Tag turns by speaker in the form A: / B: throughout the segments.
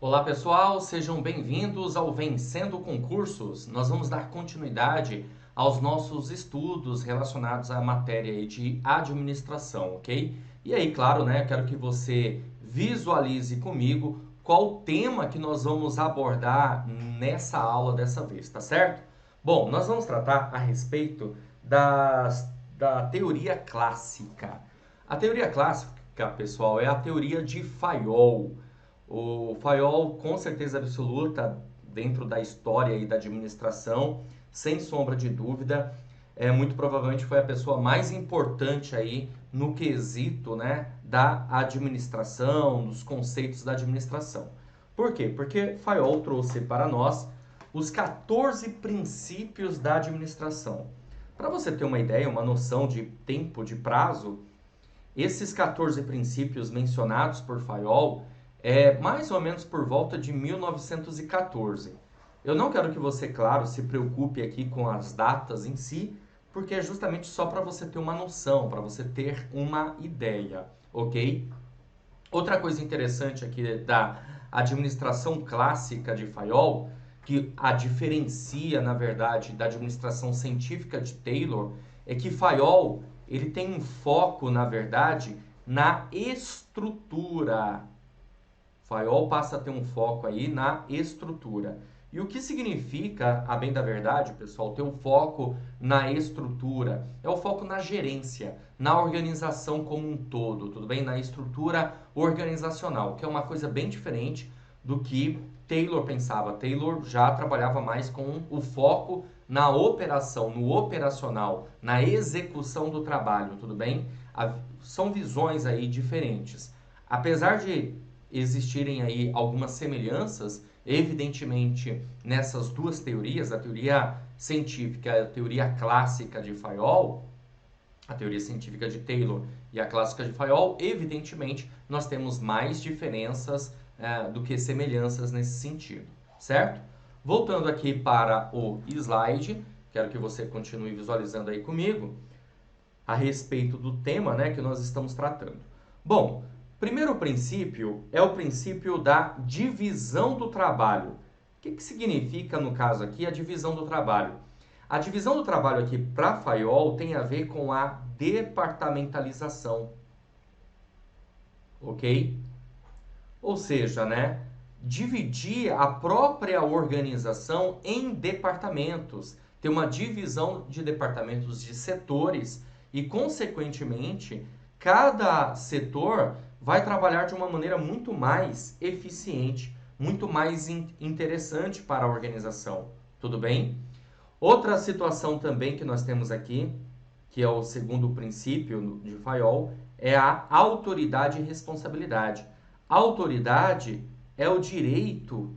A: Olá pessoal, sejam bem-vindos ao Vencendo Concursos. Nós vamos dar continuidade aos nossos estudos relacionados à matéria aí de administração, ok? E aí, claro, né, eu quero que você visualize comigo qual o tema que nós vamos abordar nessa aula dessa vez, tá certo? Bom, nós vamos tratar a respeito da teoria clássica. A teoria clássica, pessoal, é a teoria de Fayol. O Fayol, com certeza absoluta, dentro da história e da administração, sem sombra de dúvida, muito provavelmente foi a pessoa mais importante aí no quesito, né, da administração, dos conceitos da administração. Por quê? Porque Fayol trouxe para nós os 14 princípios da administração. Para você ter uma ideia, uma noção de tempo, de prazo, esses 14 princípios mencionados por Fayol mais ou menos por volta de 1914. Eu não quero que você, claro, se preocupe aqui com as datas em si, porque é justamente só para você ter uma noção, para você ter uma ideia, ok? Outra coisa interessante aqui da administração clássica de Fayol, que a diferencia, na verdade, da administração científica de Taylor, é que Fayol ele tem um foco, na verdade, na estrutura. Fayol passa a ter um foco aí na estrutura. E o que significa, a bem da verdade, pessoal, ter um foco na estrutura? É o foco na gerência, na organização como um todo, tudo bem? Na estrutura organizacional, que é uma coisa bem diferente do que Taylor pensava. Taylor já trabalhava mais com o foco na operação, no operacional, na execução do trabalho, tudo bem? São visões aí diferentes. Apesar de existirem aí algumas semelhanças, evidentemente, nessas duas teorias, a teoria científica e a teoria clássica de Fayol, a teoria científica de Taylor e a clássica de Fayol, evidentemente, nós temos mais diferenças do que semelhanças nesse sentido, certo? Voltando aqui para o slide, quero que você continue visualizando aí comigo, a respeito do tema, né, que nós estamos tratando. Bom, primeiro princípio é o princípio da divisão do trabalho. O que significa, no caso aqui, a divisão do trabalho? A divisão do trabalho aqui para Fayol tem a ver com a departamentalização. Ok? Ou seja, né, dividir a própria organização em departamentos. Ter uma divisão de departamentos, de setores e, consequentemente, cada setor vai trabalhar de uma maneira muito mais eficiente, muito mais interessante para a organização. Tudo bem? Outra situação também que nós temos aqui, que é o segundo princípio de Fayol, é a autoridade e responsabilidade. A autoridade é o direito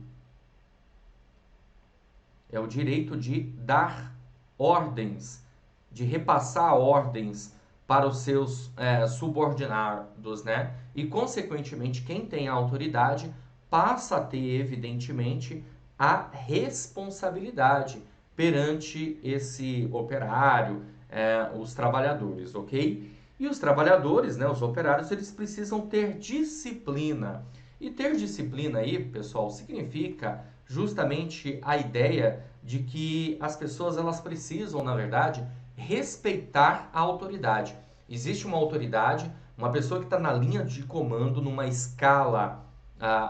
A: de dar ordens, de repassar ordens para os seus subordinados, né? E, consequentemente, quem tem a autoridade passa a ter, evidentemente, a responsabilidade perante esse operário, os trabalhadores, ok? E os trabalhadores, né, os operários, eles precisam ter disciplina. E ter disciplina aí, pessoal, significa justamente a ideia de que as pessoas elas precisam, na verdade, respeitar a autoridade. Existe uma autoridade, uma pessoa que está na linha de comando, numa escala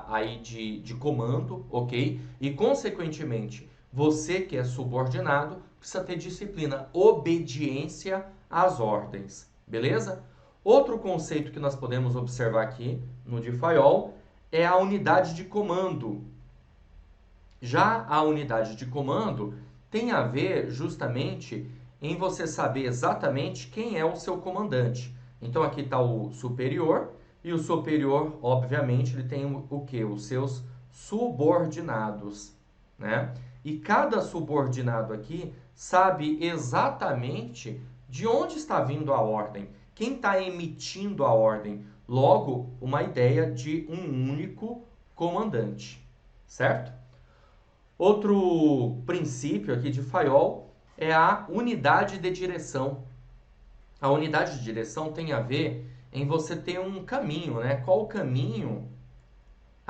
A: aí de comando, ok? E, consequentemente, você que é subordinado precisa ter disciplina, obediência às ordens, beleza? Outro conceito que nós podemos observar aqui no de Fayol é a unidade de comando. Já a unidade de comando tem a ver justamente em você saber exatamente quem é o seu comandante. Então aqui está o superior, e o superior, obviamente, ele tem o quê? Os seus subordinados, né? E cada subordinado aqui sabe exatamente de onde está vindo a ordem, quem está emitindo a ordem. Logo, uma ideia de um único comandante, certo? Outro princípio aqui de Fayol é a unidade de direção. A unidade de direção tem a ver em você ter um caminho, né? Qual o caminho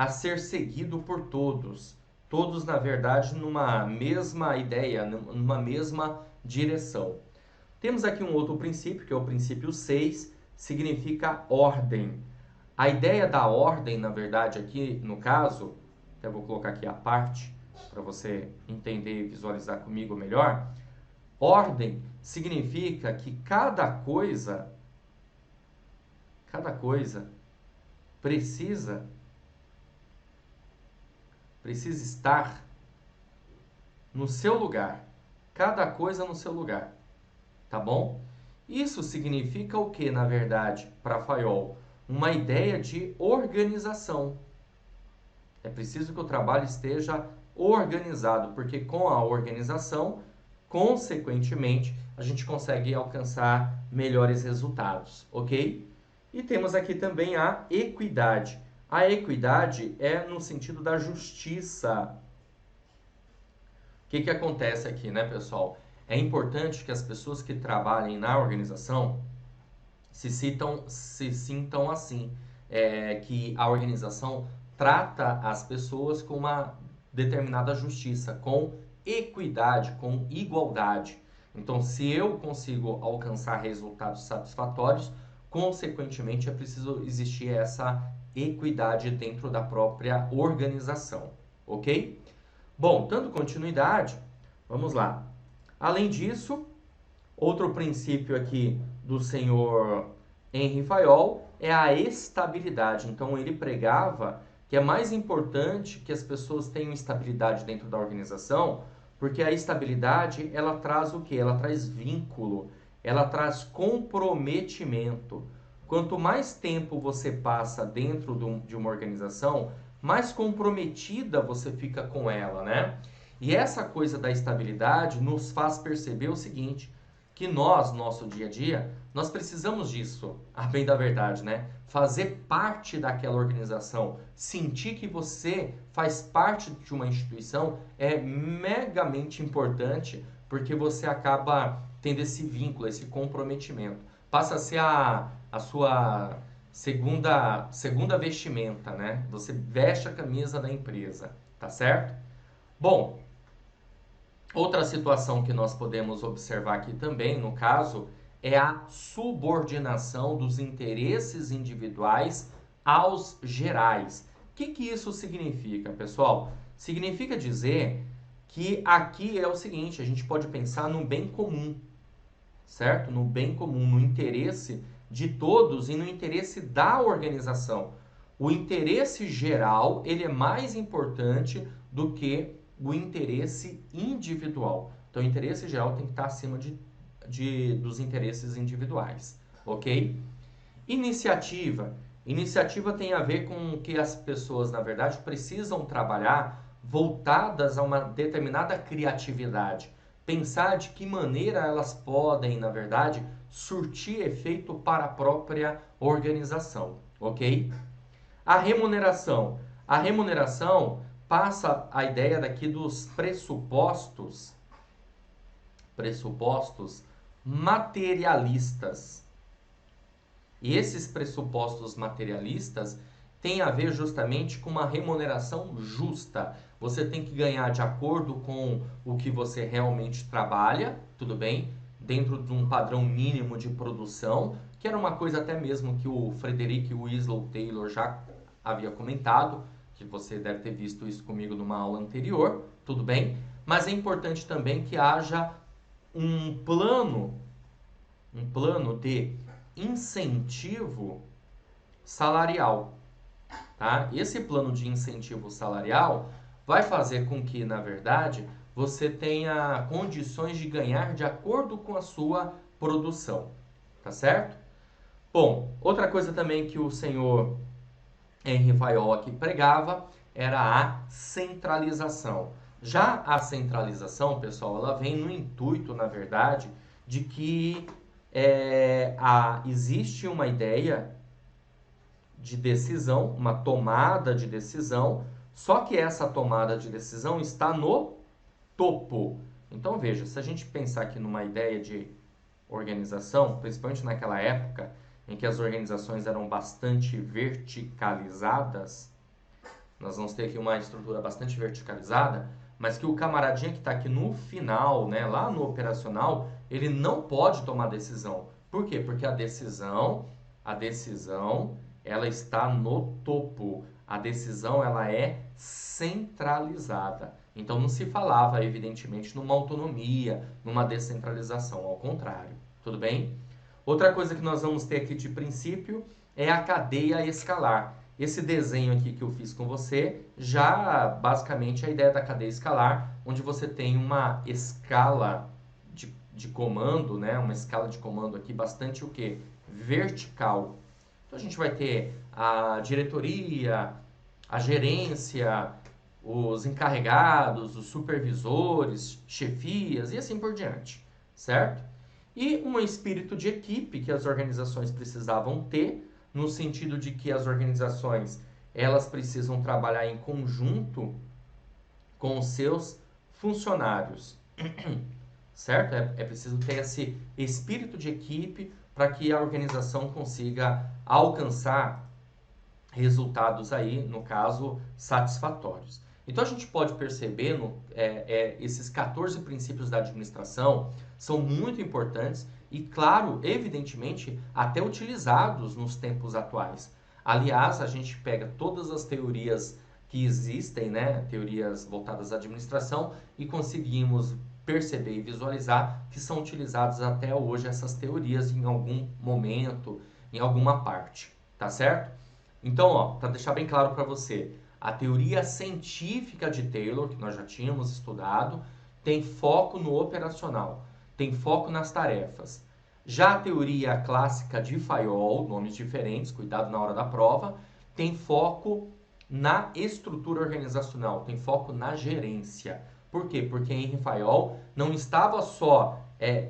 A: a ser seguido por todos. Todos, na verdade, numa mesma ideia, numa mesma direção. Temos aqui um outro princípio, que é o princípio 6, significa ordem. A ideia da ordem, na verdade, aqui no caso, até vou colocar aqui a parte para você entender e visualizar comigo melhor. Ordem significa que cada coisa precisa estar no seu lugar. Cada coisa no seu lugar. Tá bom? Isso significa o que, na verdade, para Fayol? Uma ideia de organização. É preciso que o trabalho esteja organizado, porque com a organização, consequentemente, a gente consegue alcançar melhores resultados, ok? E temos aqui também a equidade. A equidade é no sentido da justiça. O que acontece aqui, né, pessoal? É importante que as pessoas que trabalhem na organização se sintam assim, que a organização trata as pessoas com uma determinada justiça, com equidade, com igualdade. Então, se eu consigo alcançar resultados satisfatórios, consequentemente é preciso existir essa equidade dentro da própria organização, ok? Bom, dando continuidade, vamos lá. Além disso, outro princípio aqui do senhor Henri Fayol é a estabilidade. Então, ele pregava que é mais importante que as pessoas tenham estabilidade dentro da organização, porque a estabilidade, ela traz o quê? Ela traz vínculo, ela traz comprometimento. Quanto mais tempo você passa dentro de uma organização, mais comprometida você fica com ela, né? E essa coisa da estabilidade nos faz perceber o seguinte, que nós, nosso dia a dia, nós precisamos disso, a bem da verdade, né? Fazer parte daquela organização, sentir que você faz parte de uma instituição é megamente importante, porque você acaba tendo esse vínculo, esse comprometimento. Passa a ser a sua segunda vestimenta, né? Você veste a camisa da empresa, tá certo? Bom, outra situação que nós podemos observar aqui também, no caso, é a subordinação dos interesses individuais aos gerais. O que isso significa, pessoal? Significa dizer que aqui é o seguinte, a gente pode pensar no bem comum, certo? No bem comum, no interesse de todos e no interesse da organização. O interesse geral, ele é mais importante do que o interesse individual. Então, o interesse geral tem que estar acima dos interesses individuais, ok? Iniciativa. Iniciativa tem a ver com que as pessoas, na verdade, precisam trabalhar voltadas a uma determinada criatividade. Pensar de que maneira elas podem, na verdade, surtir efeito para a própria organização, ok? A remuneração. A remuneração passa a ideia daqui dos pressupostos materialistas. E esses pressupostos materialistas têm a ver justamente com uma remuneração justa. Você tem que ganhar de acordo com o que você realmente trabalha, tudo bem? Dentro de um padrão mínimo de produção, que era uma coisa até mesmo que o Frederick Winslow Taylor já havia comentado, que você deve ter visto isso comigo numa aula anterior, tudo bem? Mas é importante também que haja um plano de incentivo salarial, tá? Esse plano de incentivo salarial vai fazer com que, na verdade, você tenha condições de ganhar de acordo com a sua produção, tá certo? Bom, outra coisa também que o senhor Henri Fayol aqui pregava era a centralização. Já a centralização, pessoal, ela vem no intuito, na verdade, de que existe uma ideia de decisão, uma tomada de decisão, só que essa tomada de decisão está no topo. Então, veja, se a gente pensar aqui numa ideia de organização, principalmente naquela época em que as organizações eram bastante verticalizadas, Nós vamos ter aqui uma estrutura bastante verticalizada, mas que o camaradinha que está aqui no final, né, lá no operacional, ele não pode tomar decisão. Por quê? Porque a decisão, ela está no topo. A decisão, ela é centralizada. Então, não se falava, evidentemente, numa autonomia, numa descentralização, ao contrário. Tudo bem? Outra coisa que nós vamos ter aqui de princípio é a cadeia escalar. Esse desenho aqui que eu fiz com você, já basicamente é a ideia da cadeia escalar, onde você tem uma escala de comando, né? Uma escala de comando aqui bastante o quê? Vertical. Então a gente vai ter a diretoria, a gerência, os encarregados, os supervisores, chefias e assim por diante, certo? E um espírito de equipe que as organizações precisavam ter, no sentido de que as organizações elas precisam trabalhar em conjunto com os seus funcionários, certo? É preciso ter esse espírito de equipe para que a organização consiga alcançar resultados aí, no caso, satisfatórios. Então a gente pode perceber esses 14 princípios da administração são muito importantes e, claro, evidentemente, até utilizados nos tempos atuais. Aliás, a gente pega todas as teorias que existem, né, teorias voltadas à administração, e conseguimos perceber e visualizar que são utilizadas até hoje essas teorias em algum momento, em alguma parte, tá certo? Então, ó, para deixar bem claro para você, a teoria científica de Taylor, que nós já tínhamos estudado, tem foco no operacional, tem foco nas tarefas. Já a teoria clássica de Fayol, nomes diferentes, cuidado na hora da prova, tem foco na estrutura organizacional, tem foco na gerência. Por quê? Porque Henry Fayol não estava só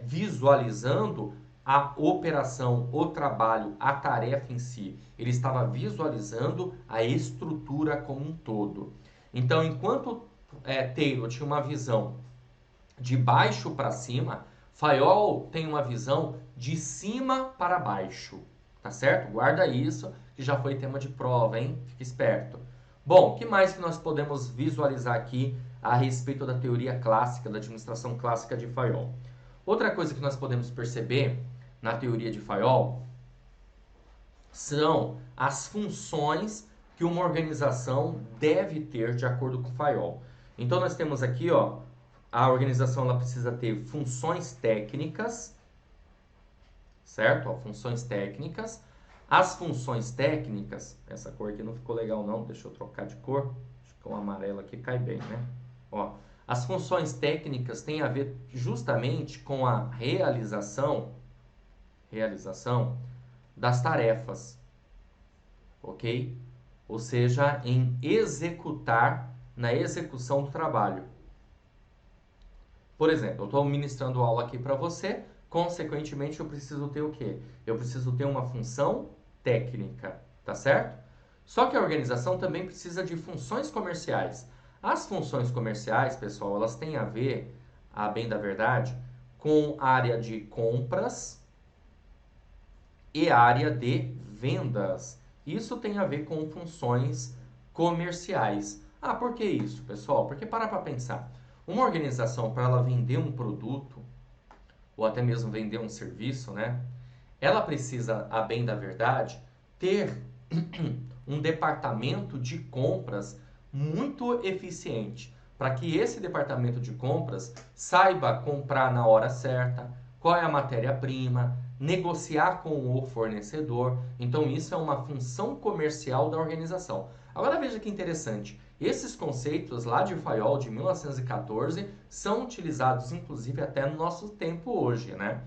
A: visualizando a operação, o trabalho, a tarefa em si. Ele estava visualizando a estrutura como um todo. Então, enquanto Taylor tinha uma visão de baixo para cima, Fayol tem uma visão de cima para baixo. Tá certo? Guarda isso, que já foi tema de prova, hein? Fique esperto. Bom, o que mais que nós podemos visualizar aqui a respeito da teoria clássica, da administração clássica de Fayol? Outra coisa que nós podemos perceber na teoria de Fayol são as funções que uma organização deve ter de acordo com Fayol. Então nós temos aqui, ó, a organização ela precisa ter funções técnicas, certo? Ó, funções técnicas. As funções técnicas, essa cor aqui não ficou legal não, deixa eu trocar de cor. Acho que o amarelo aqui cai bem, né? Ó, as funções técnicas têm a ver justamente com a realização das tarefas, ok? Ou seja, em executar, na execução do trabalho. Por exemplo, eu estou ministrando aula aqui para você, consequentemente eu preciso ter o quê? Eu preciso ter uma função técnica, tá certo? Só que a organização também precisa de funções comerciais. As funções comerciais, pessoal, elas têm a ver, a bem da verdade, com a área de compras e área de vendas. Isso tem a ver com funções comerciais. Ah, por que isso, pessoal? Porque para pensar. Uma organização, para ela vender um produto, ou até mesmo vender um serviço, né? Ela precisa, a bem da verdade, ter um departamento de compras muito eficiente, para que esse departamento de compras saiba comprar na hora certa, qual é a matéria-prima, negociar com o fornecedor. Então isso é uma função comercial da organização. Agora veja que interessante, esses conceitos lá de Fayol de 1914 são utilizados inclusive até no nosso tempo hoje, né?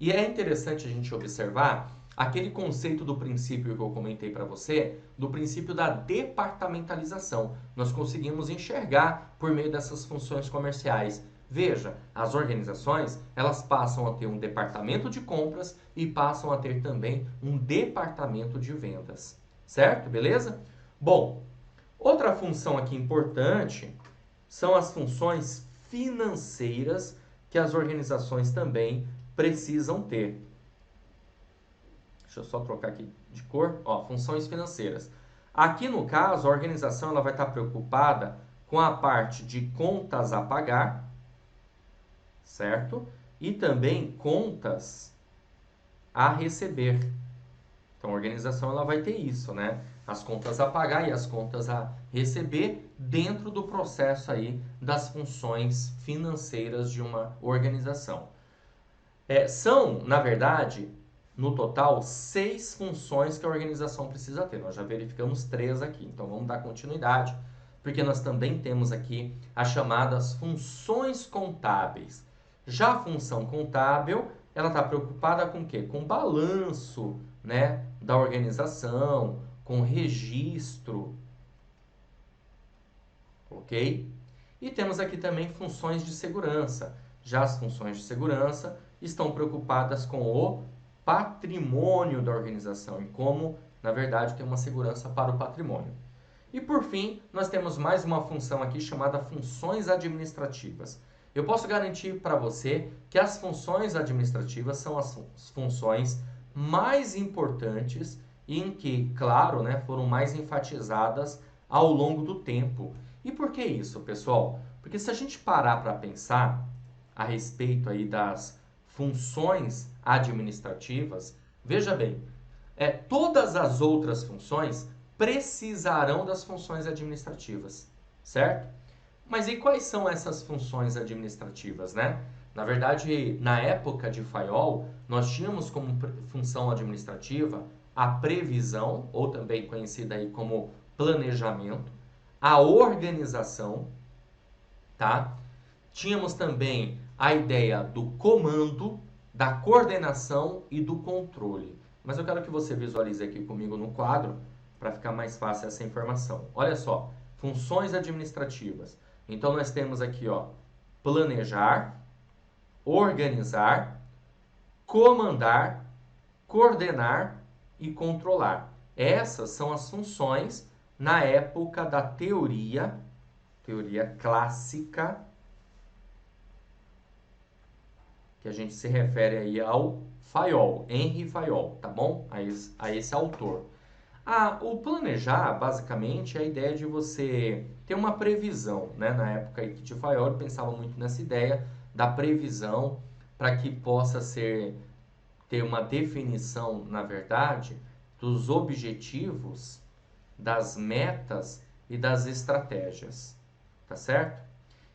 A: E é interessante a gente observar aquele conceito do princípio que eu comentei para você, do princípio da departamentalização. Nós conseguimos enxergar por meio dessas funções comerciais. Veja, as organizações, elas passam a ter um departamento de compras e passam a ter também um departamento de vendas. Certo? Beleza? Bom, outra função aqui importante são as funções financeiras que as organizações também precisam ter. Deixa eu só trocar aqui de cor. Ó, funções financeiras. Aqui no caso, a organização ela vai estar preocupada com a parte de contas a pagar, certo? E também contas a receber. Então, a organização ela vai ter isso, né? As contas a pagar e as contas a receber dentro do processo aí das funções financeiras de uma organização. São, na verdade, no total, 6 funções que a organização precisa ter. Nós já verificamos 3 aqui, então vamos dar continuidade, porque nós também temos aqui as chamadas funções contábeis. Já a função contábil, ela está preocupada com o quê? Com balanço, né, da organização, com registro, ok? E temos aqui também funções de segurança. Já as funções de segurança estão preocupadas com o patrimônio da organização e como, na verdade, ter uma segurança para o patrimônio. E por fim, nós temos mais uma função aqui chamada funções administrativas. Eu posso garantir para você que as funções administrativas são as funções mais importantes e em que, claro, né, foram mais enfatizadas ao longo do tempo. E por que isso, pessoal? Porque se a gente parar para pensar a respeito aí das funções administrativas, veja bem, todas as outras funções precisarão das funções administrativas, certo? Mas e quais são essas funções administrativas, né? Na verdade, na época de Fayol, nós tínhamos como função administrativa a previsão, ou também conhecida aí como planejamento, a organização, tá? Tínhamos também a ideia do comando, da coordenação e do controle. Mas eu quero que você visualize aqui comigo no quadro para ficar mais fácil essa informação. Olha só, funções administrativas. Então nós temos aqui, ó, planejar, organizar, comandar, coordenar e controlar. Essas são as funções na época da teoria clássica, que a gente se refere aí ao Fayol, Henri Fayol, tá bom? A esse autor. O planejar, basicamente, é a ideia de você ter uma previsão, né? Na época de Fayol, eu pensava muito nessa ideia da previsão para que possa ter uma definição, na verdade, dos objetivos, das metas e das estratégias, tá certo?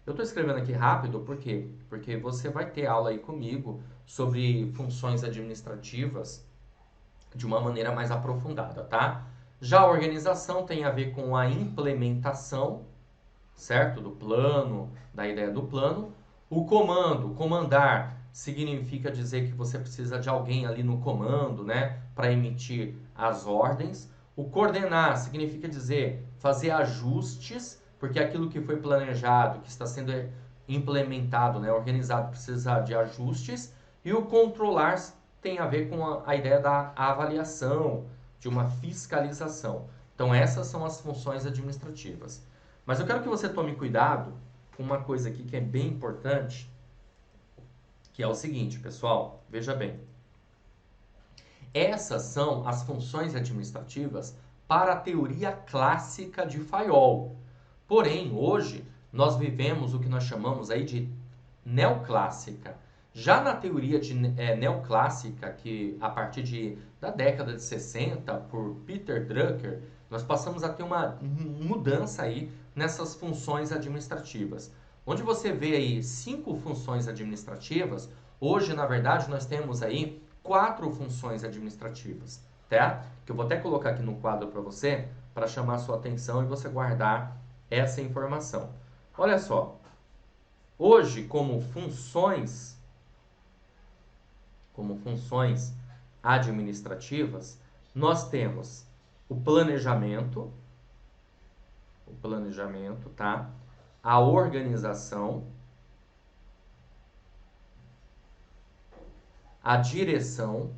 A: Eu estou escrevendo aqui rápido, por quê? Porque você vai ter aula aí comigo sobre funções administrativas de uma maneira mais aprofundada, tá? Já a organização tem a ver com a implementação, certo? Do plano, da ideia do plano. O comando, comandar, significa dizer que você precisa de alguém ali no comando, né? Para emitir as ordens. O coordenar significa dizer fazer ajustes, porque aquilo que foi planejado, que está sendo implementado, né? Organizado, precisa de ajustes. E o controlar tem a ver com a ideia da avaliação, de uma fiscalização. Então, essas são as funções administrativas. Mas eu quero que você tome cuidado com uma coisa aqui que é bem importante, que é o seguinte, pessoal, veja bem. Essas são as funções administrativas para a teoria clássica de Fayol. Porém, hoje, nós vivemos o que nós chamamos aí de neoclássica. Já na teoria neoclássica, que a partir da década de 60, por Peter Drucker, nós passamos a ter uma mudança aí nessas funções administrativas. Onde você vê aí 5 funções administrativas, hoje, na verdade, nós temos aí 4 funções administrativas, tá? Que eu vou até colocar aqui no quadro para você, para chamar a sua atenção e você guardar essa informação. Olha só, hoje, como funções administrativas, nós temos o planejamento, tá? A organização, a direção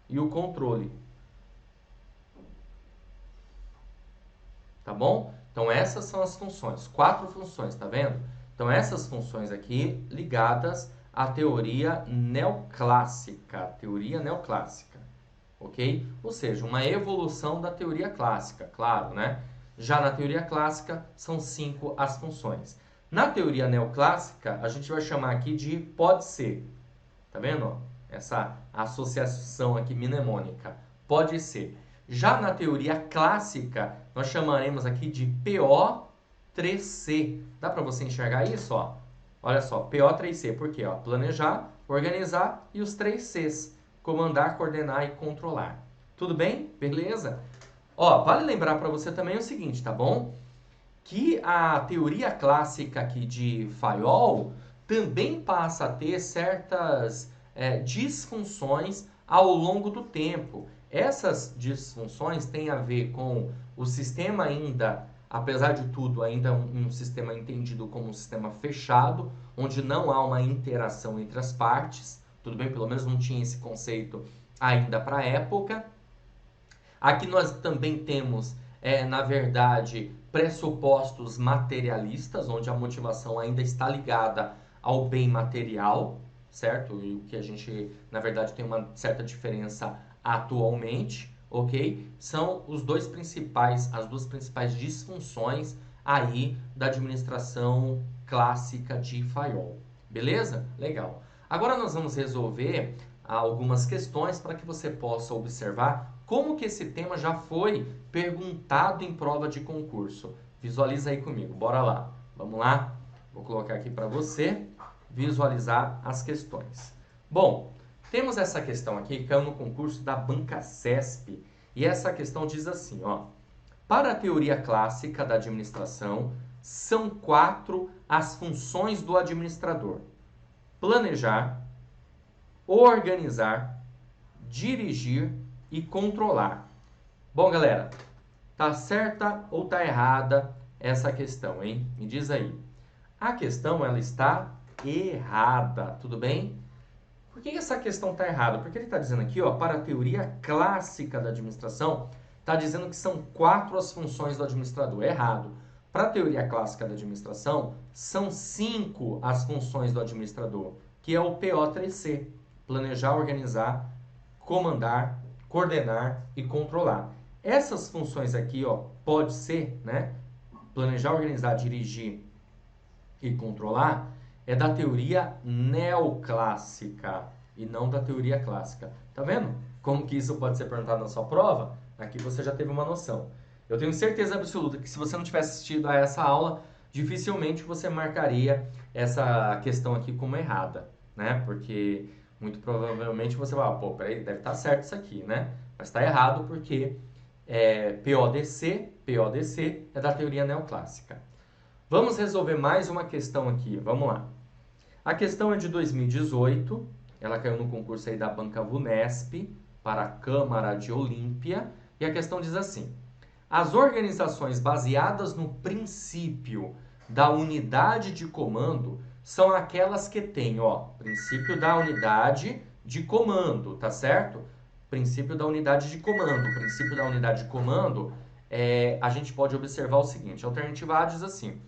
A: e o controle. Tá bom? Então essas são as funções, 4 funções, tá vendo? Então essas funções aqui ligadas à teoria neoclássica, ok? Ou seja, uma evolução da teoria clássica, claro, né? Já na teoria clássica, são 5 as funções. Na teoria neoclássica, a gente vai chamar aqui de pode ser. Tá vendo? Ó? Essa associação aqui mnemônica. Pode ser. Já na teoria clássica, nós chamaremos aqui de PO3C. Dá para você enxergar isso? Ó? Olha só, PO3C. Por quê? Ó? Planejar, organizar e os 3 Cs. Comandar, coordenar e controlar. Tudo bem? Beleza? Ó, vale lembrar para você também o seguinte, tá bom? Que a teoria clássica aqui de Fayol também passa a ter certas disfunções ao longo do tempo. Essas disfunções têm a ver com o sistema ainda, apesar de tudo, ainda um sistema entendido como um sistema fechado, onde não há uma interação entre as partes. Tudo bem? Pelo menos não tinha esse conceito ainda para a época. Aqui nós também temos, na verdade, pressupostos materialistas, onde a motivação ainda está ligada ao bem material, certo? E o que a gente, na verdade, tem uma certa diferença atualmente, ok? São as duas principais disfunções aí da administração clássica de Fayol. Beleza? Legal. Agora nós vamos resolver algumas questões para que você possa observar como que esse tema já foi perguntado em prova de concurso. Visualiza aí comigo, bora lá. Vamos lá? Vou colocar aqui para você visualizar as questões. Bom, temos essa questão aqui que caiu no concurso da Banca CESP. E essa questão diz assim, ó. Para a teoria clássica da administração, são 4 as funções do administrador: planejar, organizar, dirigir e controlar. Bom, galera, tá certa ou tá errada essa questão, hein? Me diz aí. A questão, ela está errada, tudo bem? Por que essa questão está errada? Porque ele está dizendo aqui, ó, para a teoria clássica da administração, está dizendo que são 4 as funções do administrador. Errado. Para a teoria clássica da administração, são 5 as funções do administrador, que é o PO3C: planejar, organizar, comandar, coordenar e controlar. Essas funções aqui, ó, pode ser, né? Planejar, organizar, dirigir e controlar, é da teoria neoclássica e não da teoria clássica. Tá vendo como que isso pode ser perguntado na sua prova? Aqui você já teve uma noção. Eu tenho certeza absoluta que se você não tivesse assistido a essa aula, dificilmente você marcaria essa questão aqui como errada, né? Porque muito provavelmente você vai, pô, peraí, deve estar certo isso aqui, né? Mas está errado porque PODC é da teoria neoclássica. Vamos resolver mais uma questão aqui, vamos lá. A questão é de 2018, ela caiu no concurso aí da Banca Vunesp para a Câmara de Olímpia, e a questão diz assim: as organizações baseadas no princípio da unidade de comando são aquelas que têm, ó, princípio da unidade de comando, tá certo? Princípio da unidade de comando. O princípio da unidade de comando, a gente pode observar o seguinte: a alternativa A diz assim: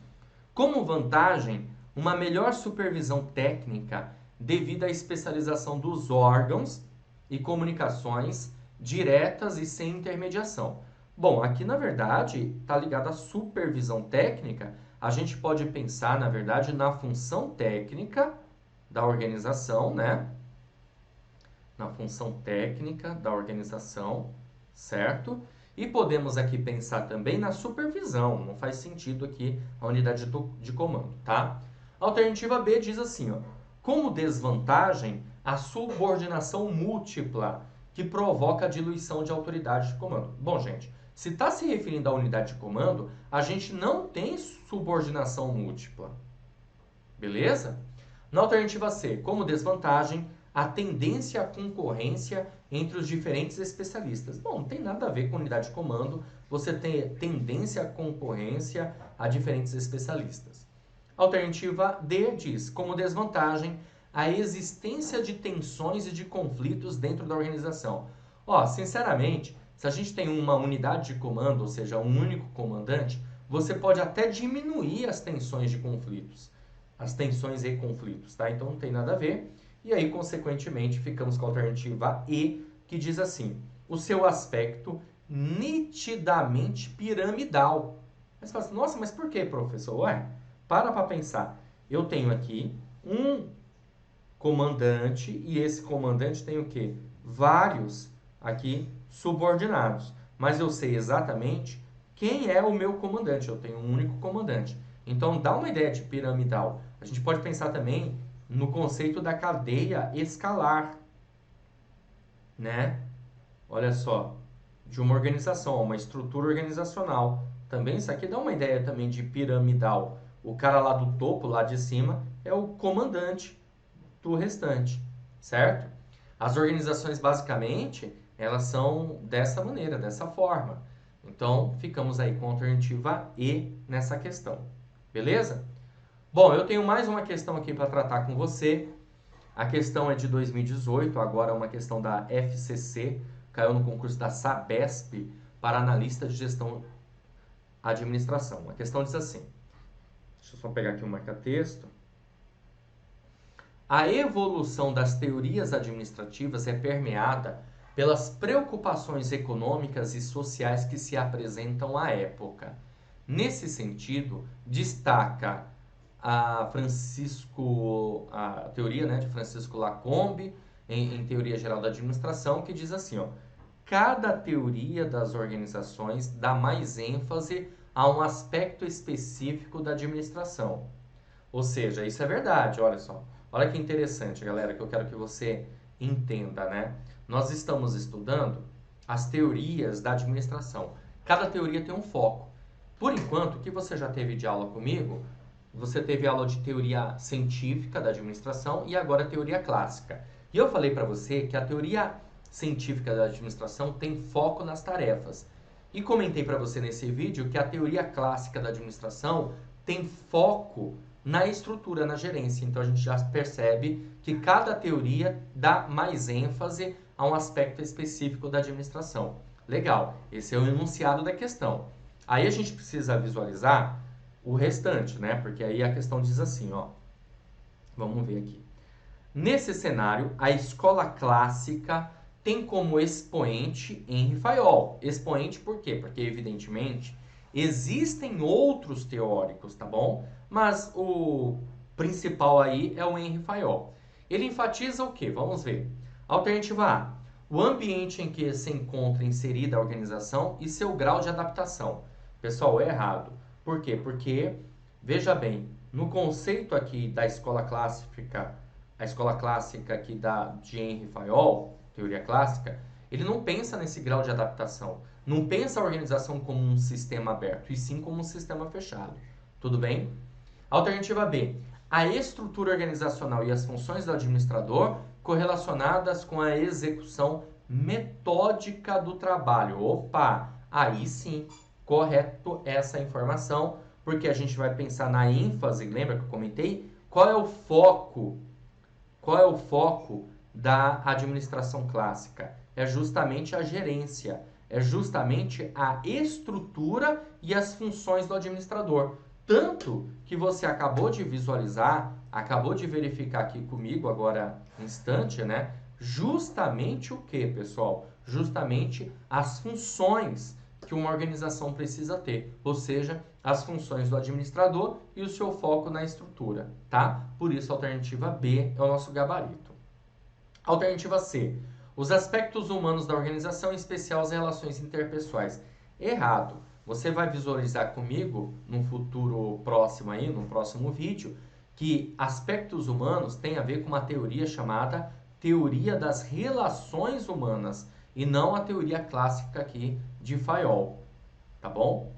A: como vantagem, uma melhor supervisão técnica devido à especialização dos órgãos e comunicações diretas e sem intermediação. Bom, aqui na verdade está ligado à supervisão técnica. A gente pode pensar, na verdade, na função técnica da organização, né? Na função técnica da organização, certo? E podemos aqui pensar também na supervisão. Não faz sentido aqui a unidade de comando, tá? A alternativa B diz assim, ó: como desvantagem, a subordinação múltipla que provoca a diluição de autoridade de comando. Bom, gente, se está se referindo à unidade de comando, a gente não tem subordinação múltipla. Beleza? Na alternativa C, como desvantagem, a tendência à concorrência entre os diferentes especialistas. Bom, não tem nada a ver com unidade de comando, você tem tendência à concorrência a diferentes especialistas. Alternativa D diz, como desvantagem, a existência de tensões e de conflitos dentro da organização. Ó, sinceramente, se a gente tem uma unidade de comando, ou seja, um único comandante, você pode até diminuir as tensões de conflitos, as tensões e conflitos, tá? Então não tem nada a ver. E aí, consequentemente, ficamos com a alternativa E, que diz assim: o seu aspecto nitidamente piramidal. Aí você fala assim, nossa, mas por que, professor? Ué, para pensar. Eu tenho aqui um comandante e esse comandante tem o quê? Vários aqui subordinados. Mas eu sei exatamente quem é o meu comandante. Eu tenho um único comandante. Então, dá uma ideia de piramidal. A gente pode pensar também no conceito da cadeia escalar, né? Olha só, de uma organização, uma estrutura organizacional. Também isso aqui dá uma ideia também de piramidal. O cara lá do topo, lá de cima, é o comandante do restante, certo? As organizações, basicamente, elas são dessa maneira, dessa forma. Então, ficamos aí com a alternativa E nessa questão. Beleza? Bom, eu tenho mais uma questão aqui para tratar com você. A questão é de 2018, agora é uma questão da FCC, caiu no concurso da Sabesp para analista de gestão administração. A questão diz assim, deixa eu só pegar aqui um marca-texto. A evolução das teorias administrativas é permeada pelas preocupações econômicas e sociais que se apresentam à época. Nesse sentido, destaca a teoria, né, de Francisco Lacombe, em Teoria Geral da Administração, que diz assim, ó, cada teoria das organizações dá mais ênfase a um aspecto específico da administração. Ou seja, isso é verdade, olha só. Olha que interessante, galera, que eu quero que você entenda, né? Nós estamos estudando as teorias da administração. Cada teoria tem um foco. Por enquanto, o que você já teve de aula comigo, você teve aula de teoria científica da administração e agora teoria clássica. E eu falei para você que a teoria científica da administração tem foco nas tarefas. E comentei para você nesse vídeo que a teoria clássica da administração tem foco na estrutura, na gerência. Então a gente já percebe que cada teoria dá mais ênfase a um aspecto específico da administração. Legal, esse é o enunciado da questão. Aí a gente precisa visualizar o restante, né? Porque aí a questão diz assim, ó. Vamos ver aqui. Nesse cenário, a escola clássica tem como expoente Henri Fayol. Expoente por quê? Porque, evidentemente, existem outros teóricos, tá bom? Mas o principal aí é o Henri Fayol. Ele enfatiza o quê? Vamos ver. Alternativa A. O ambiente em que se encontra inserida a organização e seu grau de adaptação. Pessoal, é errado. Por quê? Porque, veja bem, no conceito aqui da escola clássica, a escola clássica aqui de Henri Fayol, teoria clássica, ele não pensa nesse grau de adaptação. Não pensa a organização como um sistema aberto, e sim como um sistema fechado. Tudo bem? Alternativa B. A estrutura organizacional e as funções do administrador correlacionadas com a execução metódica do trabalho. Opa! Aí sim, correto essa informação, porque a gente vai pensar na ênfase, lembra que eu comentei? Qual é o foco? Qual é o foco da administração clássica? É justamente a gerência, é justamente a estrutura e as funções do administrador. Tanto que você acabou de visualizar, acabou de verificar aqui comigo agora, instante, né? Justamente o que, pessoal? Justamente as funções que uma organização precisa ter, ou seja, as funções do administrador e o seu foco na estrutura, tá? Por isso a alternativa B é o nosso gabarito. Alternativa C. Os aspectos humanos da organização, em especial as relações interpessoais. Errado. Você vai visualizar comigo, num futuro próximo aí, no próximo vídeo, que aspectos humanos tem a ver com uma teoria chamada teoria das relações humanas e não a teoria clássica aqui de Fayol, tá bom?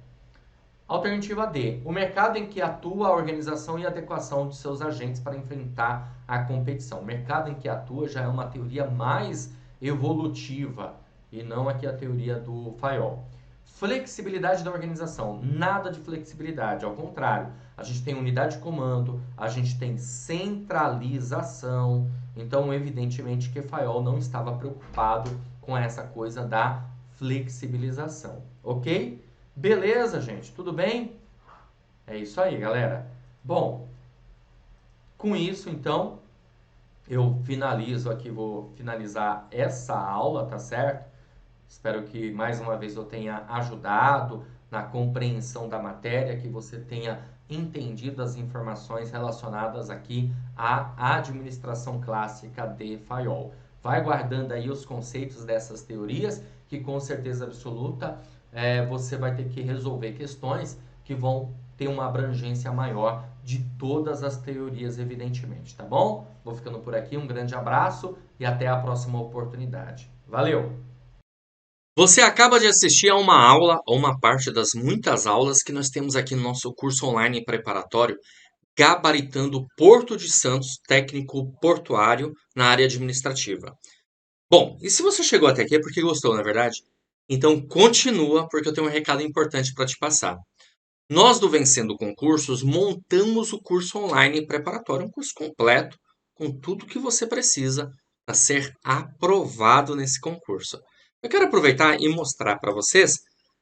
A: Alternativa D. O mercado em que atua a organização e adequação de seus agentes para enfrentar a competição. O mercado em que atua já é uma teoria mais evolutiva e não aqui a teoria do Fayol. Flexibilidade da organização. Nada de flexibilidade, ao contrário. A gente tem unidade de comando, a gente tem centralização. Então, evidentemente que Fayol não estava preocupado com essa coisa da flexibilização, ok? Beleza, gente? Tudo bem? É isso aí, galera. Bom, com isso, então, eu finalizo aqui, vou finalizar essa aula, tá certo? Espero que mais uma vez eu tenha ajudado na compreensão da matéria, que você tenha entendido as informações relacionadas aqui à administração clássica de Fayol. Vai guardando aí os conceitos dessas teorias, que com certeza absoluta você vai ter que resolver questões que vão ter uma abrangência maior de todas as teorias, evidentemente, tá bom? Vou ficando por aqui, um grande abraço e até a próxima oportunidade. Valeu! Você acaba de assistir a uma aula, ou uma parte das muitas aulas que nós temos aqui no nosso curso online preparatório, Gabaritando Porto de Santos, técnico portuário na área administrativa. Bom, e se você chegou até aqui é porque gostou, não é verdade? Então continua, porque eu tenho um recado importante para te passar. Nós do Vencendo Concursos montamos o curso online preparatório, um curso completo com tudo que você precisa para ser aprovado nesse concurso. Eu quero aproveitar e mostrar para vocês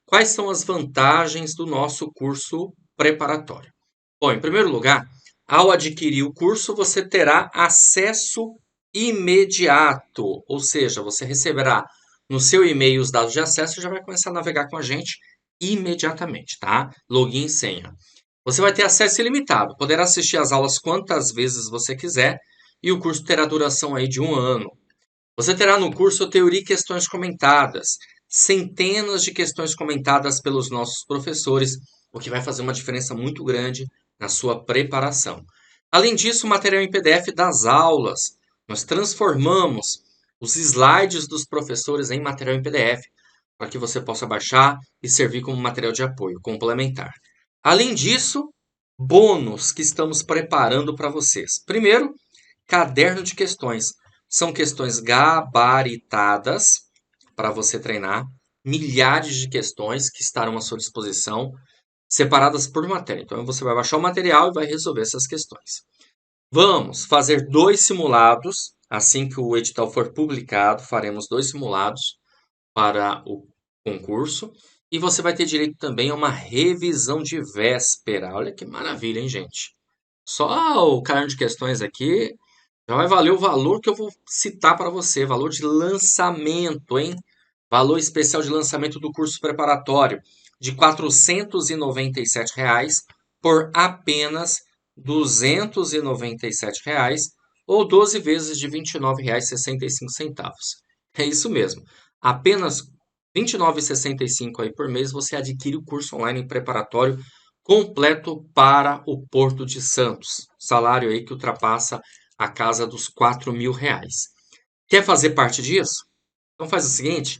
A: quais são as vantagens do nosso curso preparatório. Bom, em primeiro lugar, ao adquirir o curso, você terá acesso imediato, ou seja, você receberá no seu e-mail os dados de acesso e já vai começar a navegar com a gente imediatamente, tá? Login e senha. Você vai ter acesso ilimitado, poderá assistir às aulas quantas vezes você quiser e o curso terá duração aí de 1 ano. Você terá no curso teoria e questões comentadas, centenas de questões comentadas pelos nossos professores, o que vai fazer uma diferença muito grande na sua preparação. Além disso, o material em PDF das aulas. Nós transformamos os slides dos professores em material em PDF, para que você possa baixar e servir como material de apoio complementar. Além disso, bônus que estamos preparando para vocês. Primeiro, caderno de questões. São questões gabaritadas para você treinar, milhares de questões que estarão à sua disposição, separadas por matéria. Então você vai baixar o material e vai resolver essas questões. Vamos fazer 2 simulados. Assim que o edital for publicado, faremos 2 simulados para o concurso. E você vai ter direito também a uma revisão de véspera. Olha que maravilha, hein, gente? Só o caderno de questões aqui já vai valer o valor que eu vou citar para você. Valor de lançamento, hein? Valor especial de lançamento do curso preparatório de R$ 497 por apenas R$ 297 ou 12 vezes de R$ 29,65. É isso mesmo. Apenas R$ 29,65 aí por mês você adquire o curso online preparatório completo para o Porto de Santos. Salário aí que ultrapassa a casa dos R$ 4.000. Quer fazer parte disso? Então faz o seguinte,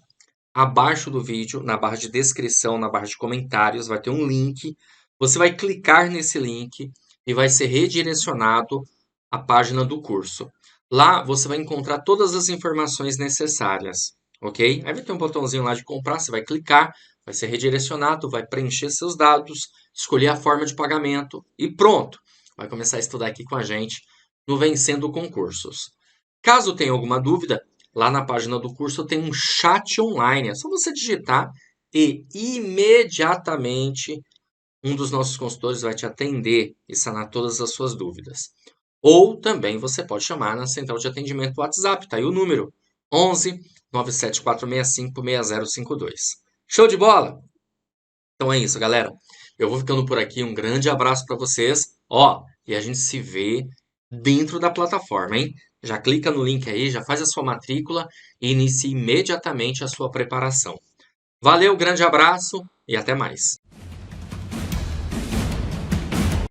A: abaixo do vídeo, na barra de descrição, na barra de comentários, vai ter um link. Você vai clicar nesse link e vai ser redirecionado à página do curso. Lá você vai encontrar todas as informações necessárias, ok? Aí vai ter um botãozinho lá de comprar, você vai clicar, vai ser redirecionado, vai preencher seus dados, escolher a forma de pagamento e pronto! Vai começar a estudar aqui com a gente no Vencendo Concursos. Caso tenha alguma dúvida, lá na página do curso tem um chat online. É só você digitar e imediatamente um dos nossos consultores vai te atender e sanar todas as suas dúvidas. Ou também você pode chamar na central de atendimento do WhatsApp, tá aí o número 11 97465 6052. Show de bola? Então é isso, galera. Eu vou ficando por aqui. Um grande abraço para vocês. Ó, e a gente se vê dentro da plataforma, hein? Já clica no link aí, já faz a sua matrícula e inicie imediatamente a sua preparação. Valeu, grande abraço e até mais.